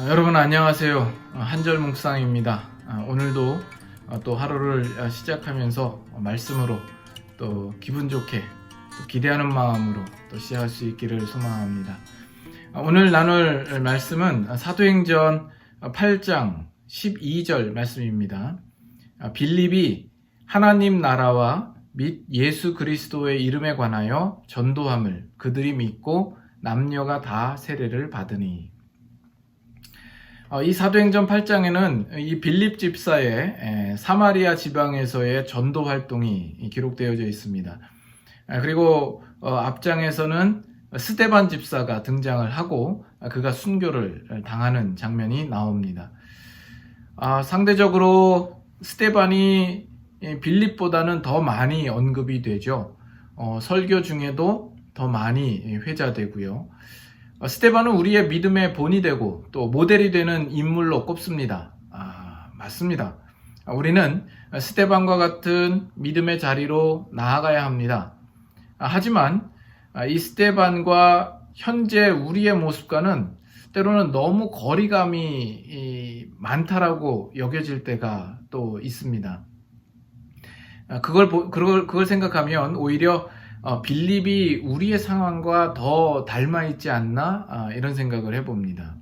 여러분 안녕하세요. 한절 묵상입니다. 오늘도 또 하루를 시작하면서 말씀으로 또 기분 좋게 또 기대하는 마음으로 또 시작할 수 있기를 소망합니다. 오늘 나눌 말씀은 사도행전 8장 12절 말씀입니다. 빌립이 하나님 나라와 및 예수 그리스도의 이름에 관하여 전도함을 그들이 믿고 남녀가 다 세례를 받으니. 이 사도행전 8장에는 이 빌립 집사의 사마리아 지방에서의 전도 활동이 기록되어져 있습니다. 그리고 앞장에서는 스데반 집사가 등장을 하고 그가 순교를 당하는 장면이 나옵니다. 상대적으로 스데반이 빌립보다는 더 많이 언급이 되죠. 설교 중에도 더 많이 회자되고요. 스데반은 우리의 믿음의 본이 되고 또 모델이 되는 인물로 꼽습니다. 맞습니다. 우리는 스데반과 같은 믿음의 자리로 나아가야 합니다. 하지만 이 스데반과 현재 우리의 모습과는 때로는 너무 거리감이 많다라고 여겨질 때가 또 있습니다. 그걸 생각하면 오히려 빌립이 우리의 상황과 더 닮아 있지 않나 이런 생각을 해봅니다.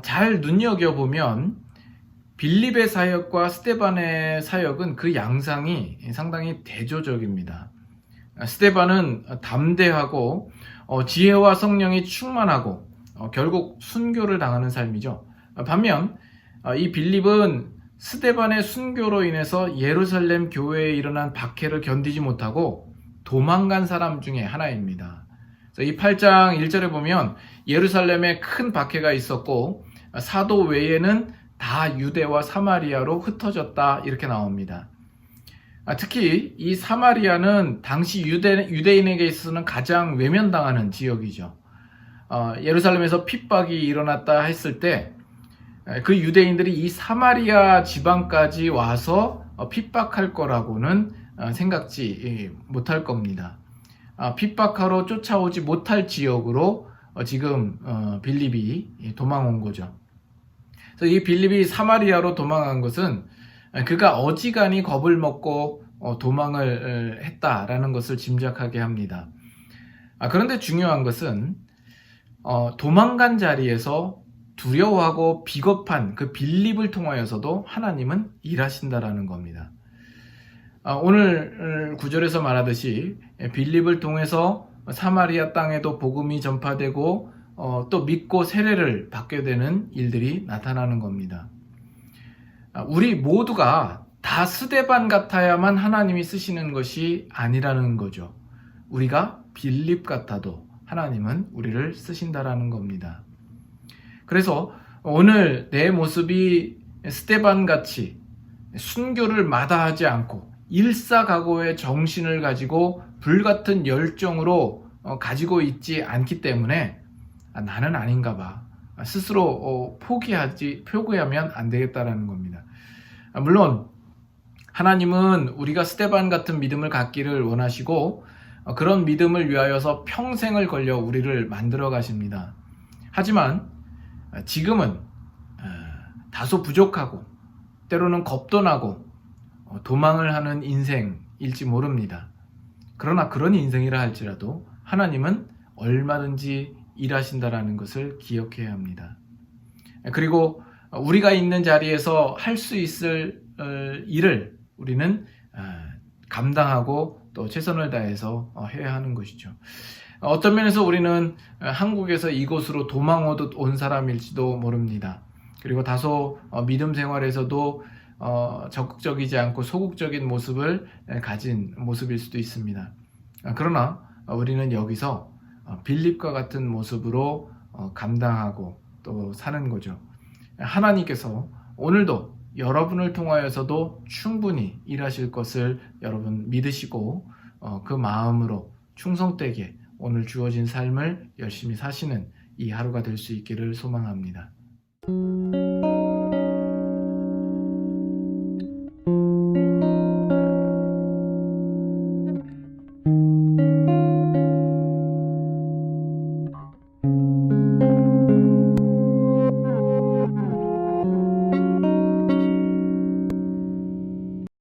잘 눈여겨보면 빌립의 사역과 스데반의 사역은 그 양상이 상당히 대조적입니다. 스데반은 담대하고 지혜와 성령이 충만하고 결국 순교를 당하는 삶이죠. 반면 이 빌립은 스데반의 순교로 인해서 예루살렘 교회에 일어난 박해를 견디지 못하고 도망간 사람 중에 하나입니다. 이 8장 1절에 보면 예루살렘에 큰 박해가 있었고 사도 외에는 다 유대와 사마리아로 흩어졌다 이렇게 나옵니다. 특히 이 사마리아는 당시 유대인에게 있어서는 가장 외면당하는 지역이죠. 예루살렘에서 핍박이 일어났다 했을 때 그 유대인들이 이 사마리아 지방까지 와서 핍박할 거라고는 생각지 못할 겁니다. 핍박하러 쫓아오지 못할 지역으로 지금 빌립이 도망온 거죠. 그래서 이 빌립이 사마리아로 도망한 것은 그가 어지간히 겁을 먹고 도망을 했다라는 것을 짐작하게 합니다. 그런데 중요한 것은 도망간 자리에서 두려워하고 비겁한 그 빌립을 통하여서도 하나님은 일하신다라는 겁니다. 오늘 9절에서 말하듯이 빌립을 통해서 사마리아 땅에도 복음이 전파되고 또 믿고 세례를 받게 되는 일들이 나타나는 겁니다. 우리 모두가 다 스데반 같아야만 하나님이 쓰시는 것이 아니라는 거죠. 우리가 빌립 같아도 하나님은 우리를 쓰신다라는 겁니다. 그래서 오늘 내 모습이 스데반 같이 순교를 마다하지 않고 일사각오의 정신을 가지고 불같은 열정으로 가지고 있지 않기 때문에 나는 아닌가 봐. 스스로 포기하면 안 되겠다라는 겁니다. 물론 하나님은 우리가 스데반 같은 믿음을 갖기를 원하시고 그런 믿음을 위하여서 평생을 걸려 우리를 만들어 가십니다. 하지만 지금은 다소 부족하고 때로는 겁도 나고 도망을 하는 인생일지 모릅니다. 그러나 그런 인생이라 할지라도 하나님은 얼마든지 일하신다라는 것을 기억해야 합니다. 그리고 우리가 있는 자리에서 할 수 있을 일을 우리는 감당하고 또 최선을 다해서 해야 하는 것이죠. 어떤 면에서 우리는 한국에서 이곳으로 도망 오듯 온 사람일지도 모릅니다. 그리고 다소 믿음 생활에서도 적극적이지 않고 소극적인 모습을 가진 모습일 수도 있습니다. 그러나 우리는 여기서 빌립과 같은 모습으로 감당하고 또 사는 거죠. 하나님께서 오늘도 여러분을 통하여서도 충분히 일하실 것을 여러분 믿으시고 그 마음으로 충성되게 오늘 주어진 삶을 열심히 사시는 이 하루가 될 수 있기를 소망합니다.